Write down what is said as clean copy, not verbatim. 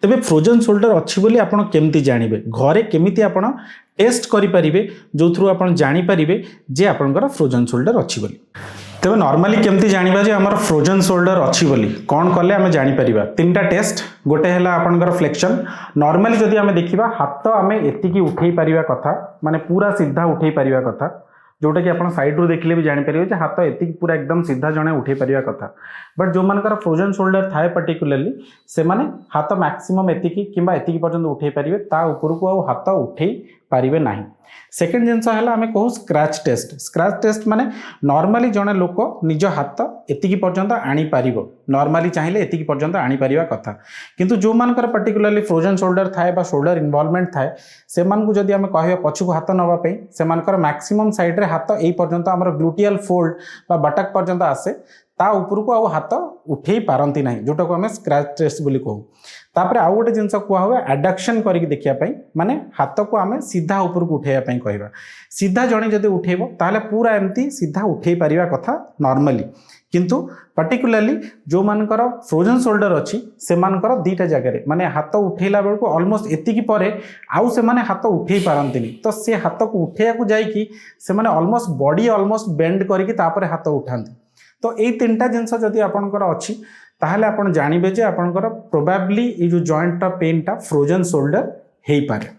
तेबे frozen shoulder अच्छी बोली आपण केमती जानिबे घरे केमिति आपण टेस्ट करि परिबे जो थ्रू आपण जानि परिबे जे आपनकर फ्रोजन शोल्डर अच्छी बोली। तेबे नॉर्मली केमती जानिबा जे हमर फ्रोजन शोल्डर अच्छी बोली कोन कले आमे जानि परिबा तीनटा टेस्ट गोटे हैला आपनकर फ्लेक्शन। नॉर्मली जदि आमे देखिबा हाथ आमे एतिकी उठेई परिबा कथा माने पूरा सीधा उठेई परिबा कथा जोटा कि आप साइड रू देखले भी जापर हाथ एति पूरा एकदम सीधा जड़े उठे पारिबा कथा। बट जो मानकर फ्रोजन शोल्डर थाए पर्टिकुलरली से माने हाथ मैक्सिमम एतिकी किंबा एतिकी पर्यंत उठे पारिबे ता ऊपर को आ हाथ उठे पारिबे नाही। सेकेंड जिनस है आम कहू स्क्रैच टेस्ट। स्क्रैच टेस्ट माने नॉर्मली जड़े लोक निज हाथ एतिकी पर्यंत आनी पारिबो नॉर्मली चाहिए एतिकी पर्यंत आनी पारिबा कथा। किंतु जो मानकर पर्टिकुलरली फ्रोजन शोल्डर थाए बा शोल्डर इन्वॉल्वमेंट थाए से मानकु जदि आमे कहबा पछकु हाथ नबा पे से मानकर मैक्सिमम साइड रे हाथ एई पर्यंत हमर ग्लूटियल फोल्ड बा बटक पर्यंत आसे ता ऊपर को आ हाथ उठेई पारंती नाही जोटा को आमे स्क्रैच टेस्ट बोली कहू। तापर आउ गोटे जिनस कुआ हुए एडक्शन करके देखिया पई माने हाथ को आमे सीधा ऊपर को उठेया पई कहबा। सीधा जणे जदि उठेबो ताले पूरा एमती सीधा उठेई पारिबा कथा नॉर्मली। किंतु पर्टिकुलरली जो मानकर फ्रोजन शोल्डर अच्छी से मानकर दीटा जगह माने हाथ उठेला बेल को ऑलमोस्ट एतिकी परे आउ से माने हाथ उठेई पारंतिनी तो से हाथ को उठेया को जाई कि से माने ऑलमोस्ट बॉडी ऑलमोस्ट बेंड करके तापर हाथ उठांती। तो ये तीनटा जिनस जदि आपनकर अच्छी ताहले आपण जानिबे जे आपनकर प्रोबेबली ये जो जॉइंट पेन टा फ्रोजन शोल्डर हेई पारे।